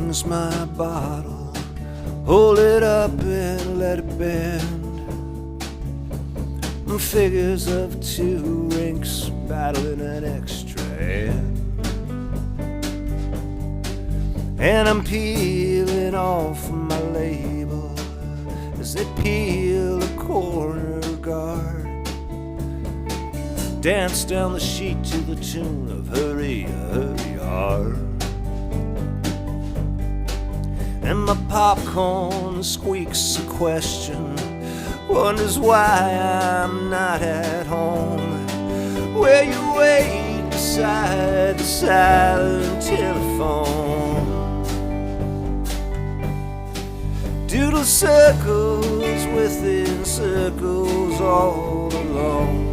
brings my bottle, hold it up and let it bend. Figures of two rinks battling an extra hand. And I'm peeling off my label as they peel a corner guard. Dance down the sheet to the tune of Hurry, Hurry Hard. And my popcorn squeaks a question, wonders why I'm not at home, where you wait beside the silent telephone. Doodle circles within circles all alone.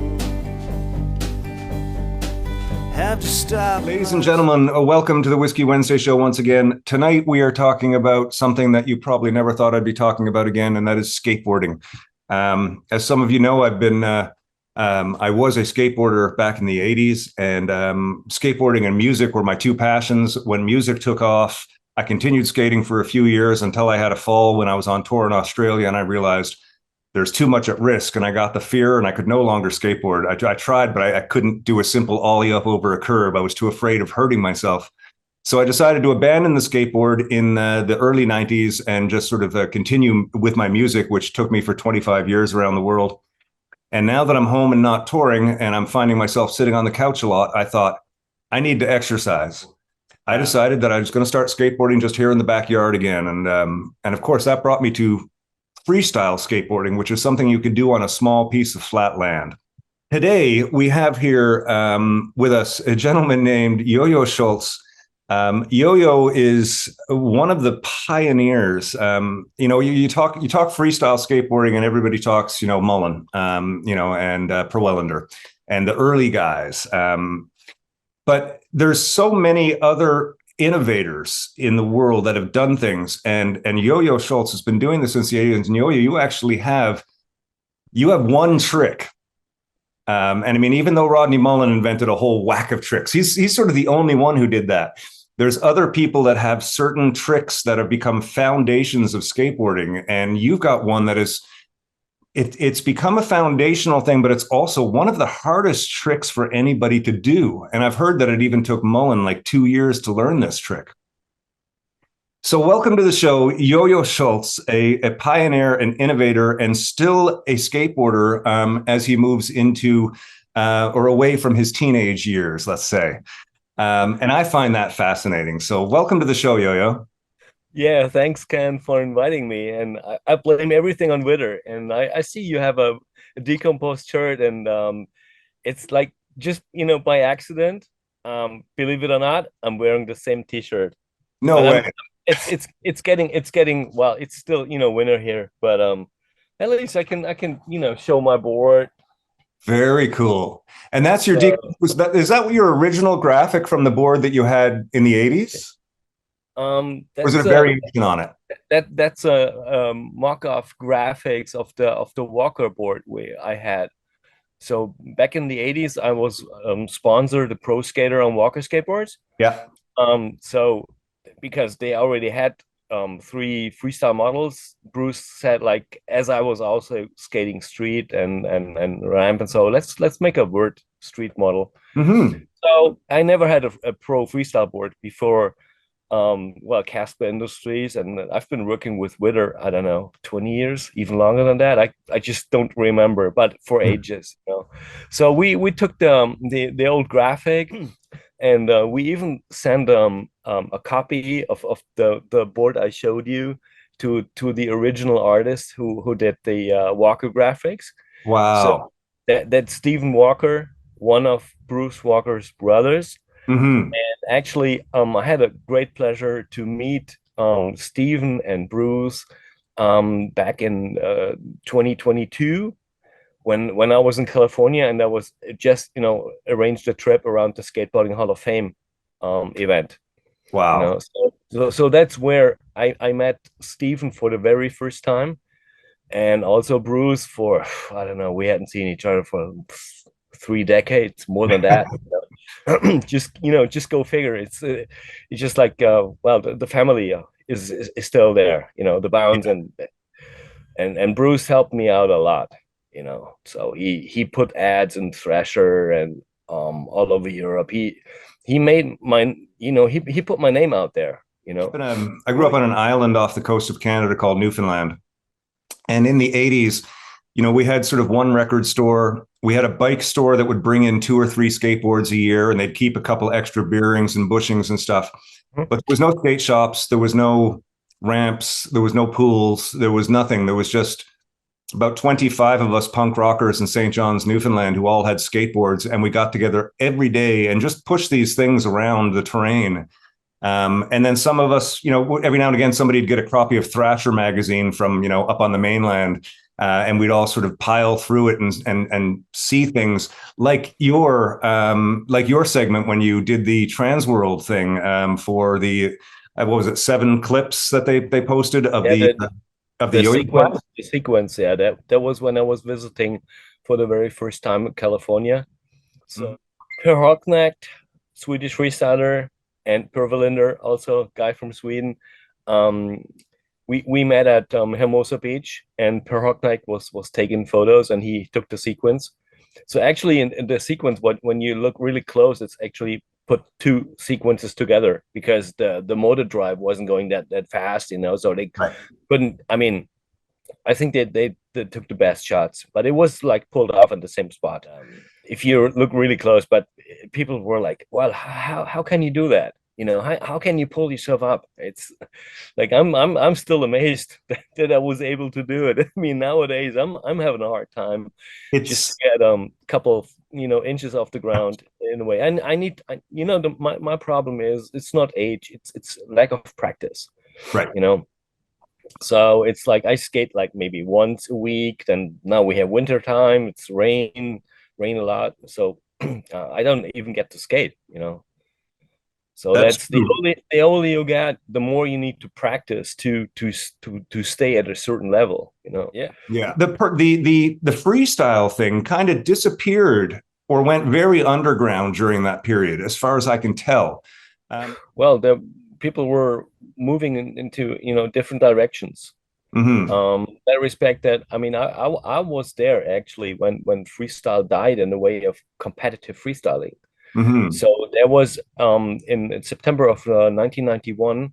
Have to stop. Ladies and gentlemen, welcome to the Whiskey Wednesday show once again. Tonight we are talking about something that you probably never thought I'd be talking about again, and that is skateboarding. As some of you know, I was a skateboarder back in the 80s, and skateboarding and music were my two passions. When music took off, I continued skating for a few years until I had a fall when I was on tour in Australia, and I realized there's too much at risk, and I got the fear, and I could no longer skateboard. I tried, but I couldn't do a simple ollie up over a curb. I was too afraid of hurting myself. So I decided to abandon the skateboard in the early 90s and just sort of continue with my music, which took me for 25 years around the world. And now that I'm home and not touring, and I'm finding myself sitting on the couch a lot, I thought, I need to exercise. I decided that I was going to start skateboarding just here in the backyard again. And of course, that brought me to freestyle skateboarding, which is something you can do on a small piece of flat land. Today, we have here with us a gentleman named YoYo Schulz. YoYo is one of the pioneers. You talk freestyle skateboarding and everybody talks, Mullen, and Perwelander and the early guys. But there's so many other innovators in the world that have done things. And YoYo Schulz has been doing this since the 80s. And YoYo, you actually have one trick. And I mean, even though Rodney Mullen invented a whole whack of tricks, he's sort of the only one who did that. There's other people that have certain tricks that have become foundations of skateboarding. And you've got one that is, it's become a foundational thing, but it's also one of the hardest tricks for anybody to do. And I've heard that it even took Mullen like 2 years to learn this trick. So welcome to the show, YoYo Schulz, a pioneer, an innovator, and still a skateboarder as he moves into or away from his teenage years, let's say. And I find that fascinating. So welcome to the show, YoYo. Yeah, thanks, Ken, for inviting me. And I blame everything on Twitter. And I see you have a decomposed shirt, and it's like just, by accident. Believe it or not, I'm wearing the same T-shirt. No way. It's getting well, it's still, winter here, but at least I can show my board. Very cool. And that's your is that your original graphic from the board that you had in the 80s? Or was it a variation on it? That's a mock-off graphics of the Walker board I had. So back in the 80s, I was sponsored a pro skater on Walker skateboards. Yeah. So because they already had 3 freestyle models, Bruce said, like, as I was also skating street and ramp, and so let's make a word street model. Mm-hmm. So I never had a pro freestyle board before. Casper Industries, and I've been working with Witter, I don't know, 20 years, even longer than that. I just don't remember, but for ages, So we took the old graphic, and we even sent a copy of the board I showed you to the original artist who did the Walker graphics. Wow. So that's Stephen Walker, one of Bruce Walker's brothers. Mm-hmm. And actually, I had a great pleasure to meet Stephen and Bruce back in 2022 when I was in California, and I was just arranged a trip around the Skateboarding Hall of Fame event. Wow. So that's where I met Stephen for the very first time, and also Bruce for, I don't know, we hadn't seen each other for 3 decades, more than that. just go figure. It's just like well, the family is still there. The Bounds and Bruce helped me out a lot. So he put ads in Thrasher and all over Europe. He made my he put my name out there. I grew up on an island off the coast of Canada called Newfoundland, and in the 80s, we had sort of one record store. We had a bike store that would bring in 2 or 3 skateboards a year, and they'd keep a couple extra bearings and bushings and stuff. But there was no skate shops. There was no ramps. There was no pools. There was nothing. There was just about 25 of us punk rockers in St. John's, Newfoundland, who all had skateboards, and we got together every day and just pushed these things around the terrain. And then some of us, every now and again, somebody'd get a copy of Thrasher magazine from, up on the mainland. And we'd all sort of pile through it and see things like your segment when you did the Transworld thing for the what was it, 7 clips that they posted of the sequence. The sequence, yeah, that was when I was visiting for the very first time in California. So Per Hocknacht, Swedish freestyler, and Per Velinder, also a guy from Sweden. We met at Hermosa Beach, and Per Hocknacht was taking photos, and he took the sequence. So actually, in the sequence, when you look really close, it's actually put 2 sequences together because the motor drive wasn't going that fast, so they couldn't. I mean, I think they took the best shots, but it was like pulled off in the same spot. If you look really close, but people were like, "Well, how can you do that? How can you pull yourself up?" It's like I'm still amazed that I was able to do it. I mean, nowadays I'm having a hard time just get a couple of inches off the ground in a way. And I need my problem is it's not age, it's lack of practice, right? So it's like I skate like maybe once a week. Then now we have winter time. It's rain a lot, so I don't even get to skate. So that's the only you get. The more you need to practice to stay at a certain level. Yeah. The freestyle thing kind of disappeared or went very underground during that period, as far as I can tell. Well, the people were moving into different directions. That respect that I mean I was there actually when freestyle died in the way of competitive freestyling. So there was in September of 1991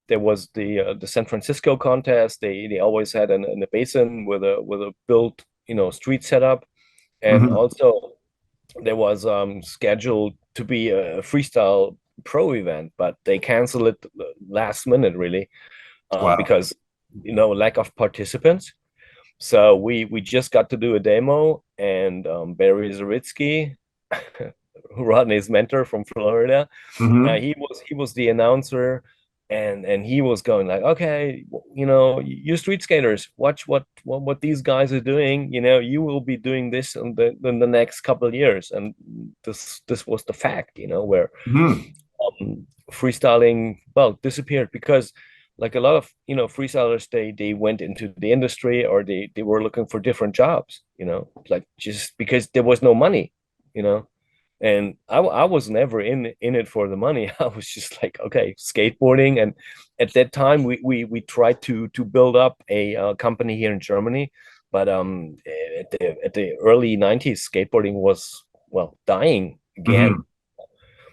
there was the San Francisco contest. They always had in a basin with a built street setup, and also there was scheduled to be a freestyle pro event, but they canceled it last minute really because lack of participants. So we just got to do a demo, and Barry Zaritsky, Rodney's mentor from Florida, he was the announcer, and he was going like, okay, you street skaters, watch what these guys are doing. You will be doing this in the next couple of years. And this was the fact, where freestyling disappeared because like a lot of freestylers, they went into the industry, or they were looking for different jobs, like just because there was no money, and I was never in it for the money. I was just like, okay, skateboarding. And at that time we tried to build up a company here in Germany, but at the early 90s skateboarding was dying again.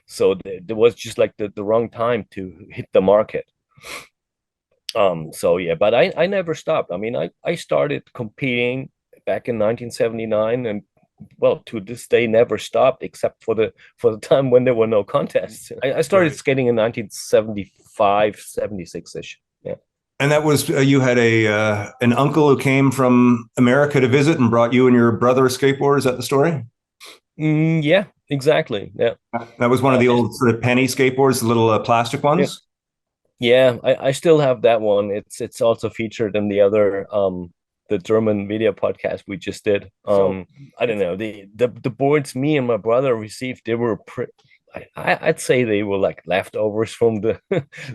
So there was just like the wrong time to hit the market. So yeah, but I never stopped. I mean, I started competing back in 1979, and to this day never stopped, except for the time when there were no contests. I started skating in 1975, 76-ish. Yeah. And that was you had an uncle who came from America to visit and brought you and your brother a skateboard. Is that the story? Yeah, exactly. Yeah. That was one of the old sort of penny skateboards, the little plastic ones. Yeah, I still have that one. It's also featured in the other the German media podcast we just did. I don't know, the boards me and my brother received, they were I'd say they were like leftovers from the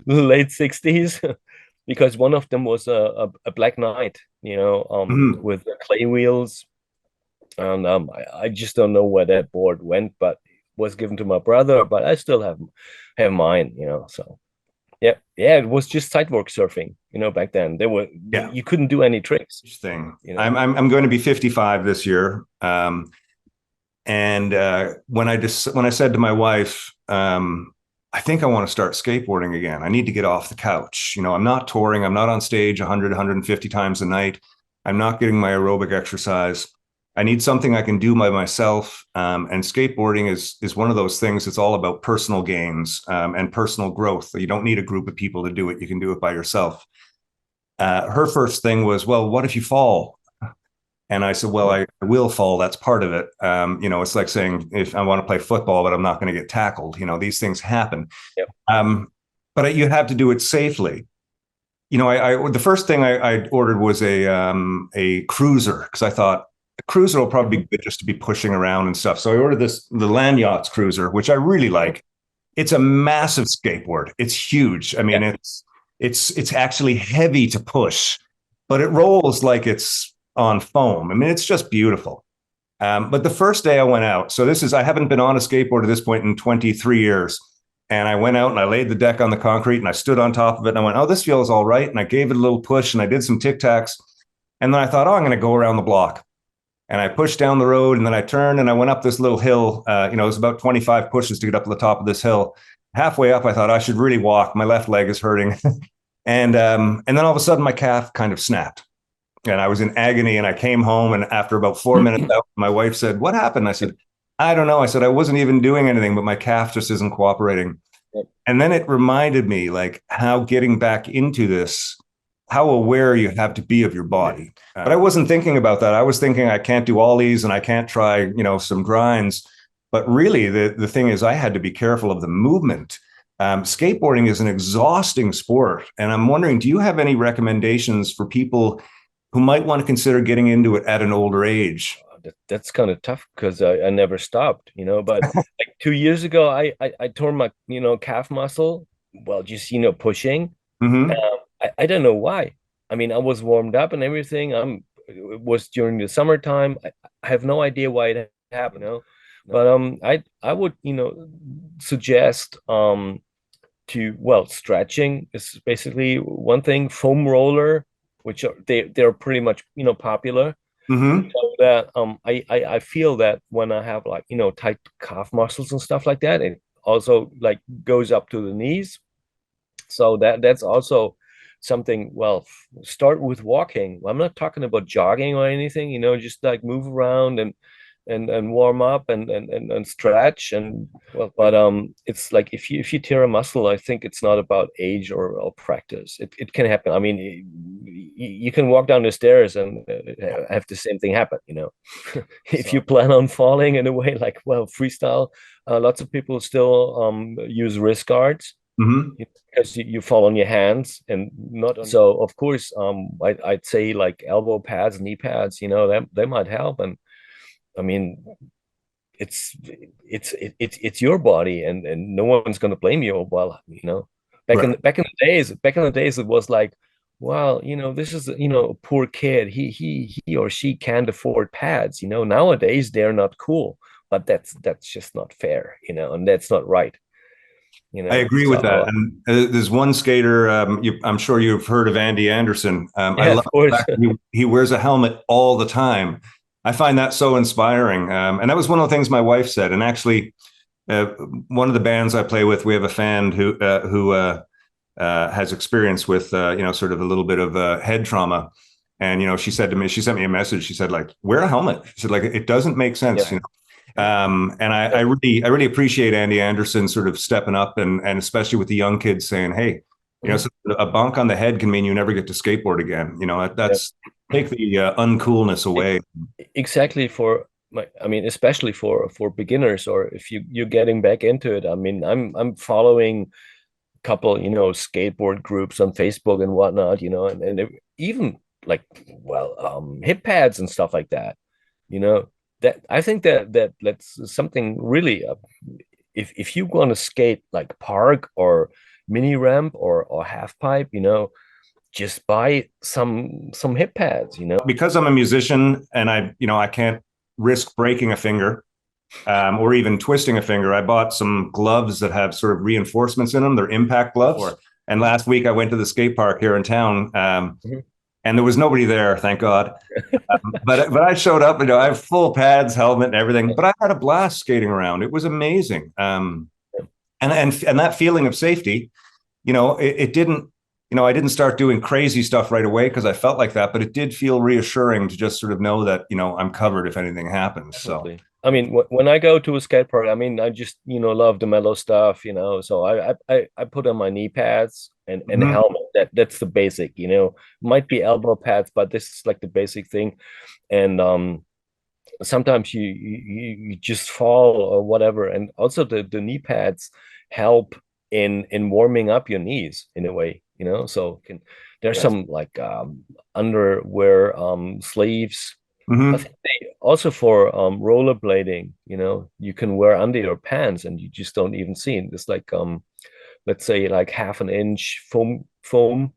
late 60s because one of them was a Black Knight, with clay wheels, and I just don't know where that board went, but was given to my brother, but I still have mine, so yeah, it was just sidewalk surfing, back then. You couldn't do any tricks. Thing. I'm going to be 55 this year. And when I said to my wife, I think I want to start skateboarding again. I need to get off the couch. I'm not touring. I'm not on stage 100, 150 times a night. I'm not getting my aerobic exercise. I need something I can do by myself. And skateboarding is one of those things. It's all about personal gains and personal growth. You don't need a group of people to do it. You can do it by yourself. Her first thing was, well, what if you fall? And I said, well, I will fall. That's part of it. It's like saying, if I want to play football, but I'm not going to get tackled. These things happen. Yep. But you have to do it safely. The first thing I ordered was a cruiser, because I thought a cruiser will probably be good just to be pushing around and stuff. So I ordered the Land Yachts cruiser, which I really like. It's a massive skateboard. It's huge. I mean, it's actually heavy to push, but it rolls like it's on foam. I mean, it's just beautiful. But the first day I went out, I haven't been on a skateboard at this point in 23 years. And I went out and I laid the deck on the concrete and I stood on top of it and I went, oh, this feels all right. And I gave it a little push and I did some tic-tacs. And then I thought, oh, I'm going to go around the block. And I pushed down the road and then I turned and I went up this little hill. It was about 25 pushes to get up to the top of this hill. Halfway up, I thought I should really walk. My left leg is hurting. And then all of a sudden my calf kind of snapped. And I was in agony and I came home. And after about 4 minutes out, my wife said, what happened? I said, I don't know. I said, I wasn't even doing anything, but my calf just isn't cooperating. Yep. And then it reminded me like how getting back into this, how aware you have to be of your body. But I wasn't thinking about that. I was thinking I can't do ollies and I can't try, some grinds. But really the thing is I had to be careful of the movement. Skateboarding is an exhausting sport. And I'm wondering, do you have any recommendations for people who might want to consider getting into it at an older age? That's kind of tough because I never stopped, but like 2 years ago, I tore my, calf muscle. Well, just, pushing. Mm-hmm. I don't know why. I mean, I was warmed up and everything. It was during the summertime. I have no idea why it happened, but I would, suggest stretching is basically one thing. Foam roller, which they're pretty much, popular. Mm-hmm. So that I feel that when I have like tight calf muscles and stuff like that, it also like goes up to the knees. So that's also something. Well, start with walking. I'm not talking about jogging or anything. Just like move around and warm up and stretch but it's like if you tear a muscle, I think it's not about age or practice. It can happen. I mean, you can walk down the stairs and have the same thing happen, if you plan on falling in a way like, well, freestyle, lots of people still use wrist guards. Mm-hmm. Because you fall on your hands and not on. So of course I'd say like elbow pads, knee pads, they might help. And I mean, it's your body, and no one's going to blame you. Well, back in the days, it was like, well, this is a poor kid. He or she can't afford pads. Nowadays they're not cool, but that's just not fair. And that's not right. I agree with that. And there's one skater, I'm sure you've heard of Andy Anderson. I love the fact that he wears a helmet all the time. I find that so inspiring. And that was one of the things my wife said. And actually, one of the bands I play with, we have a fan who has experience with, sort of a little bit of head trauma. And, she said to me, she sent me a message. She said, like, wear a helmet. She said, like, it doesn't make sense, And I really appreciate Andy Anderson sort of stepping up and especially with the young kids saying, hey, so a bonk on the head can mean you never get to skateboard again. That's take the uncoolness away. Exactly. Especially for beginners, or if you're getting back into it. I mean, I'm following a couple, skateboard groups on Facebook and whatnot, and even like, hip pads and stuff like that, that I think that's something really, if you want to skate like park or mini ramp or half pipe, just buy some hip pads, Because I'm a musician and I can't risk breaking a finger. or even twisting a finger. I bought some gloves that have sort of reinforcements in them. They're impact gloves. And last week I went to the skate park here in town, and there was nobody there, thank God. But I showed up, I have full pads, helmet, and everything. But I had a blast skating around. It was amazing. And that feeling of safety, it didn't. I didn't start doing crazy stuff right away because I felt like that, but it did feel reassuring to just sort of know that I'm covered if anything happens. Definitely. So. I mean, when I go to a skate park, I mean, I just love the mellow stuff, So I put on my knee pads and helmet. That's the basic, Might be elbow pads, but this is like the basic thing. And sometimes you just fall or whatever, and also the knee pads help in warming up your knees in a way, So there's some like underwear sleeves. I think also for rollerblading, you can wear under your pants and you just don't even see it. It's like let's say like half an inch foam.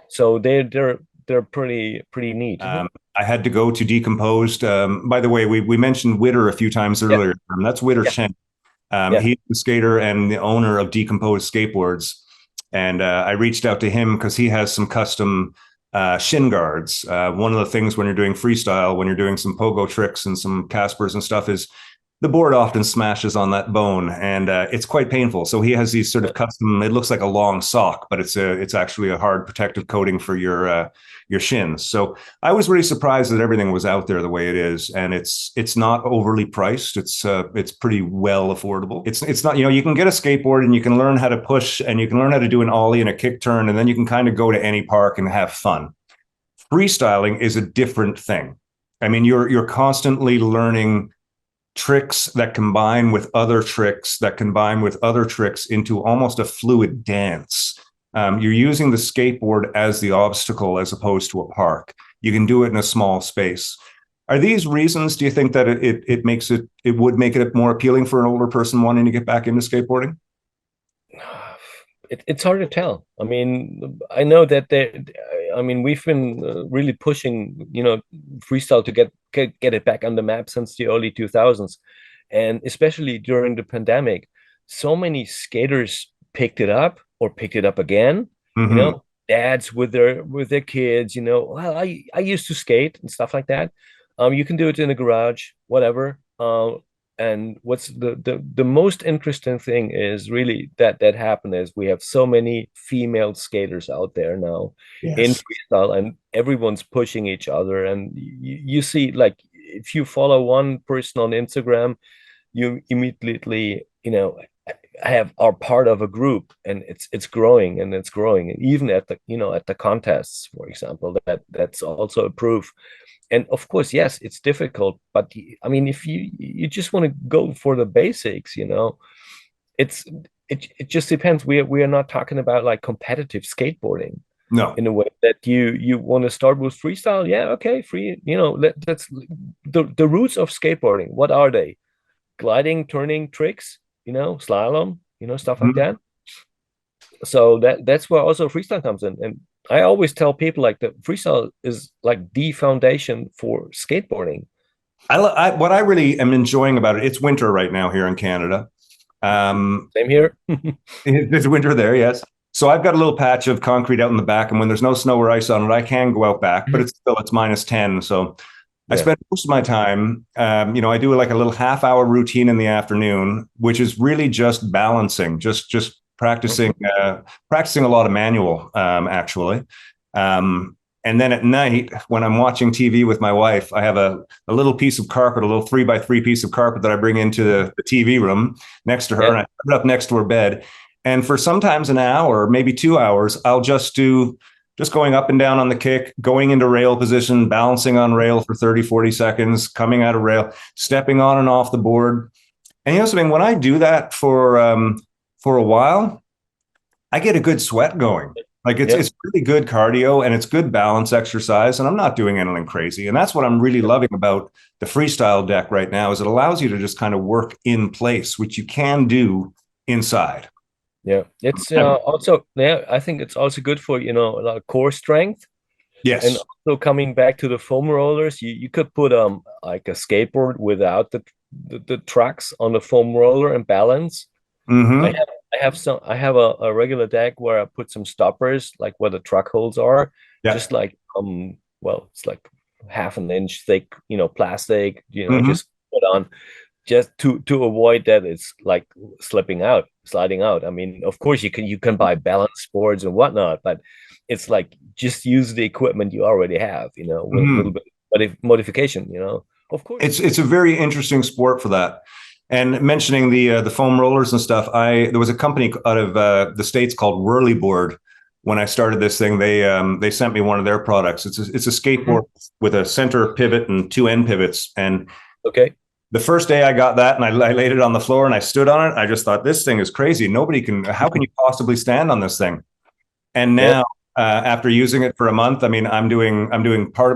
So they're pretty neat. I had to go to Decomposed. By the way, we mentioned Witter a few times earlier. That's Witter Chen. He's the skater and the owner of Decomposed Skateboards. And I reached out to him because he has some custom shin guards. One of the things when you're doing freestyle, when you're doing some pogo tricks and some Caspers and stuff, is the board often smashes on that bone, and it's quite painful. So he has these sort of custom. It looks like a long sock, but it's actually a hard protective coating for your shins. So I was really surprised that everything was out there the way it is, and it's not overly priced. It's pretty well affordable. It's not, you can get a skateboard and you can learn how to push and you can learn how to do an ollie and a kick turn, and then you can kind of go to any park and have fun. Freestyling is a different thing. I mean, you're constantly learning tricks that combine with other tricks that combine with other tricks into almost a fluid dance. You're using the skateboard as the obstacle as opposed to a park. You can do it in a small space. Are these reasons, do you think, that it would make it more appealing for an older person wanting to get back into skateboarding? It's hard to tell. I mean, I know that we've been really pushing, freestyle to get it back on the map since the early 2000s, and especially during the pandemic, so many skaters picked it up again. Dads with their kids. Well, I used to skate and stuff like that. You can do it in the garage, whatever. And what's the most interesting thing is really that happened is we have so many female skaters out there now in freestyle, and everyone's pushing each other. And you see, like, if you follow one person on Instagram, you immediately, are part of a group, and it's growing and it's growing. And even at the contests, for example, that's also a proof. And of course, yes, it's difficult, but I mean, if you just want to go for the basics, it just depends. We are not talking about like competitive skateboarding. No. In a way that you want to start with freestyle, okay, free. That's the roots of skateboarding. What are they? Gliding, turning tricks, slalom, stuff like that. So that's where also freestyle comes in. And I always tell people like that freestyle is like the foundation for skateboarding. What I really am enjoying about it, it's winter right now here in Canada. Same here. It's winter there, yes. So I've got a little patch of concrete out in the back, and when there's no snow or ice on it, I can go out back, but it's -10. So I spend most of my time, I do like a little half-hour routine in the afternoon, which is really just balancing, just practicing a lot of manual, actually. And then at night, when I'm watching TV with my wife, I have a little piece of carpet, a little 3x3 piece of carpet that I bring into the TV room next to her, and I put it up next to her bed. And for sometimes an hour, maybe 2 hours, I'll just going up and down on the kick, going into rail position, balancing on rail for 30, 40 seconds, coming out of rail, stepping on and off the board. And something, when I do that for a while, I get a good sweat going. Like it's really good cardio and it's good balance exercise, and I'm not doing anything crazy. And that's what I'm really loving about the freestyle deck right now, is it allows you to just kind of work in place, which you can do inside. Yeah, it's also, I think it's also good for, a lot of core strength. Yes. And also coming back to the foam rollers, you could put like a skateboard without the tracks on the foam roller and balance. Mm-hmm. I have a regular Dagg where I put some stoppers like where the truck holes are, Yeah. just like well, it's like half an inch thick, plastic, Mm-hmm. just put on just to avoid that it's like sliding out. I mean, of course you can buy balance boards and whatnot, but it's like just use the equipment you already have, with a little bit of modification, Of course. It's a very interesting sport for that. And mentioning the foam rollers and stuff, there was a company out of the States called Whirlyboard. When I started this thing, they sent me one of their products. It's a skateboard with a center pivot and two end pivots. And okay, the first day I got that and I laid it on the floor and I stood on it, I just thought, this thing is crazy. How can you possibly stand on this thing? And now, after using it for a month, I mean, I'm doing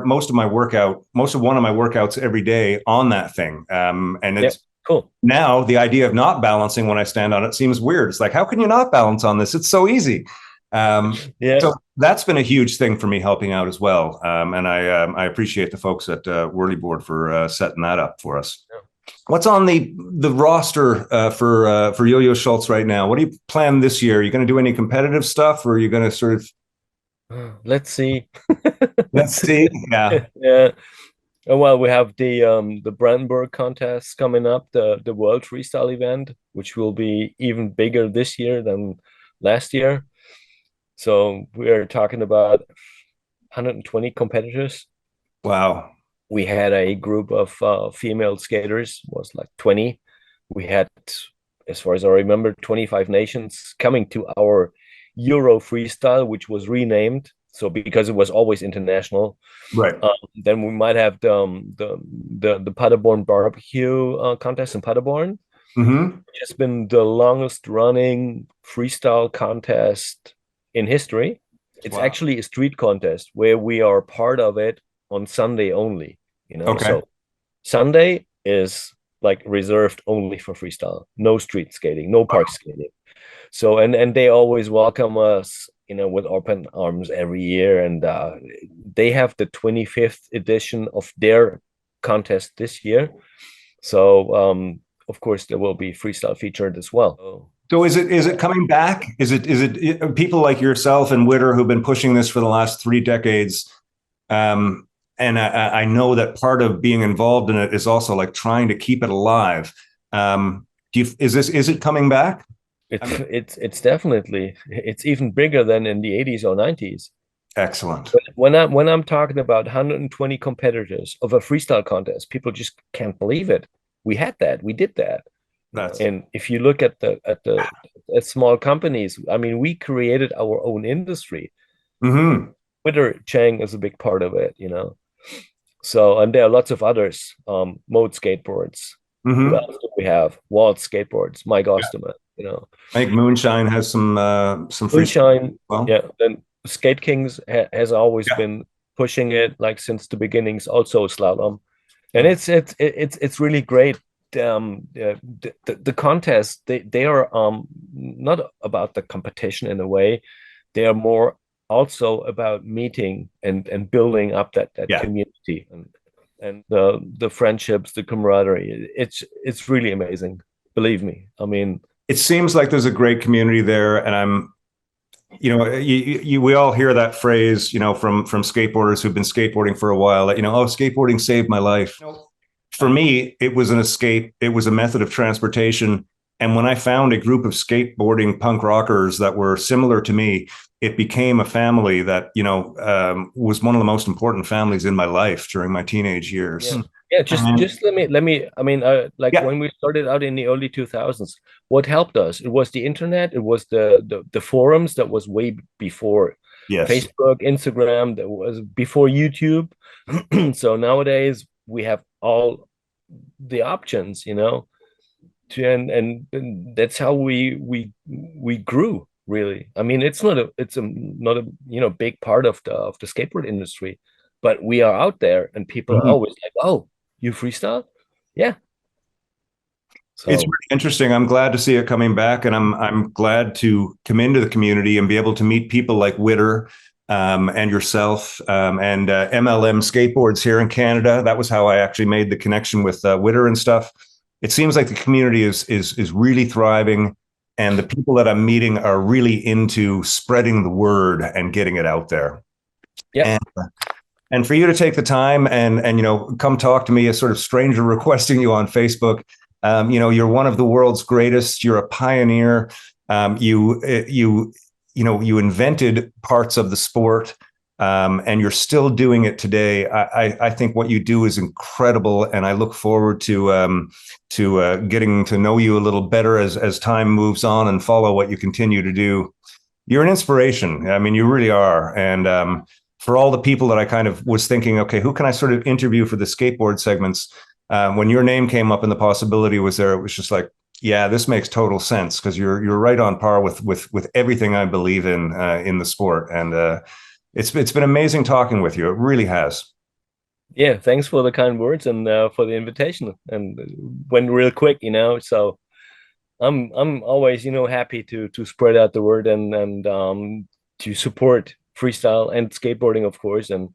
most of one of my workouts every day on that thing. And it's cool. Now the idea of not balancing when I stand on it seems weird. It's like, how can you not balance on this? It's so easy. So that's been a huge thing for me helping out as well. And I appreciate the folks at Whirlyboard for setting that up for us. Yeah. What's on the roster for YoYo Schulz right now? What do you plan this year? Are you going to do any competitive stuff, or are you going to sort of? Let's see. Let's see. Yeah. Yeah. Well, we have the Brandenburg contest coming up, the World Freestyle event, which will be even bigger this year than last year. So we are talking about 120 competitors. Wow. We had a group of female skaters, was like 20. We had, as far as I remember, 25 nations coming to our Euro Freestyle, which was renamed. So because it was always international, right? Then we might have the Paderborn barbecue contest in Paderborn. Mm-hmm. It's been the longest running freestyle contest in history. It's actually a street contest where we are part of it on Sunday only. Okay. So Sunday is like reserved only for freestyle, no street skating, no park skating. So and they always welcome us, with open arms every year. And they have the 25th edition of their contest this year. So of course there will be freestyle featured as well. So is it coming back? Is it people like yourself and Witter who've been pushing this for the last 3 decades? And I know that part of being involved in it is also like trying to keep it alive. Is it coming back? It's definitely, it's even bigger than in the 80s or 90s. Excellent. When I'm talking about 120 competitors of a freestyle contest, people just can't believe it. We did that. And if you look at at small companies, I mean, we created our own industry. Mm-hmm. Twitter Chang is a big part of it, So, and there are lots of others, Mode Skateboards. Mm-hmm. Who else do we have? Waltz Skateboards, Mike Osterman, I think Moonshine has some Moonshine. Well. Yeah. Then Skate Kings has always been pushing it like since the beginnings, also slalom. And it's really great. The contest, they are not about the competition in a way. They are more also about meeting and building up that community and the friendships, the camaraderie. It's really amazing. Believe me. I mean, it seems like there's a great community there, and we all hear that phrase, from skateboarders who've been skateboarding for a while, that skateboarding saved my life. For me, it was an escape. It was a method of transportation. And when I found a group of skateboarding punk rockers that were similar to me, it became a family that, was one of the most important families in my life during my teenage years. Yeah. Just let me. I mean, when we started out in the early 2000s, what helped us? It was the internet. It was the forums that was way before Facebook, Instagram. That was before YouTube. So nowadays we have all the options, and that's how we grew. Really, I mean, it's not a big part of the skateboard industry, but we are out there, and people are always like, "Oh, you freestyle?" Yeah. So it's really interesting. I'm glad to see it coming back, and I'm glad to come into the community and be able to meet people like Witter and yourself and MLM Skateboards here in Canada. That was how I actually made the connection with Witter and stuff. it seems like the community is really thriving, and the people that I'm meeting are really into spreading the word and getting it out there. Yeah. And for you to take the time and you know, come talk to me, a sort of stranger requesting you on Facebook. You know, you're one of the world's greatest. You're a pioneer. You invented parts of the sport, and you're still doing it today. I think what you do is incredible, and I look forward to getting to know you a little better as time moves on and follow what you continue to do. You're an inspiration. I mean, you really are. And for all the people that I kind of was thinking, okay, who can I sort of interview for the skateboard segments? When your name came up and the possibility was there, it was just like, yeah, this makes total sense, because you're right on par with everything I believe in the sport. And it's been amazing talking with you. It really has. Yeah, thanks for the kind words and for the invitation. And went real quick, you know. So I'm always, you know, happy to spread out the word and to support freestyle and skateboarding, of course. And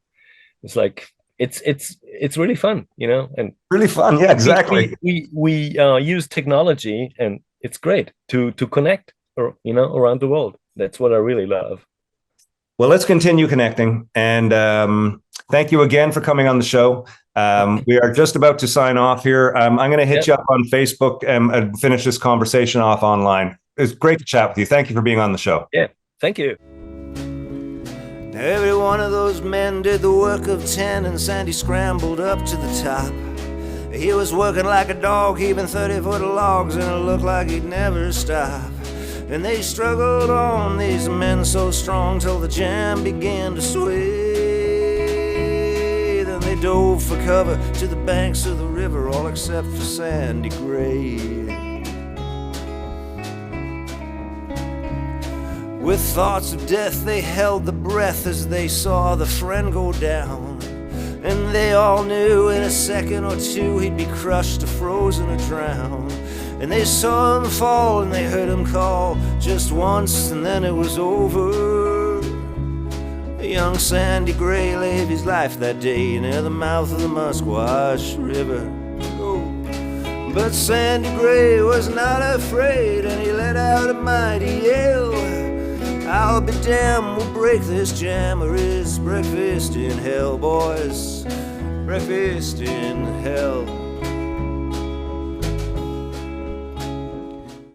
it's like it's really fun, you know. And really fun. Yeah, exactly. We use technology, and it's great to connect, or you know, around the world. That's what I really love. Well, let's continue connecting, and thank you again for coming on the show. We are just about to sign off here. I'm going to hit you up on Facebook and finish this conversation off online. It's great to chat with you. Thank you for being on the show. Yeah, thank you. Every one of those men did the work of 10, and Sandy scrambled up to the top. He was working like a dog, heaving 30-foot logs, and it looked like he'd never stop. And they struggled on, these men so strong, till the jam began to sway. Then they dove for cover to the banks of the river, all except for Sandy Gray. With thoughts of death, they held the breath as they saw the friend go down. And they all knew in a second or two he'd be crushed or frozen or drowned. And they saw him fall and they heard him call just once, and then it was over. Young Sandy Gray lived his life that day near the mouth of the Musquash River. But Sandy Gray was not afraid, and he let out a mighty yell. I'll be damned, we'll break this jam, or is breakfast in hell, boys? Breakfast in hell.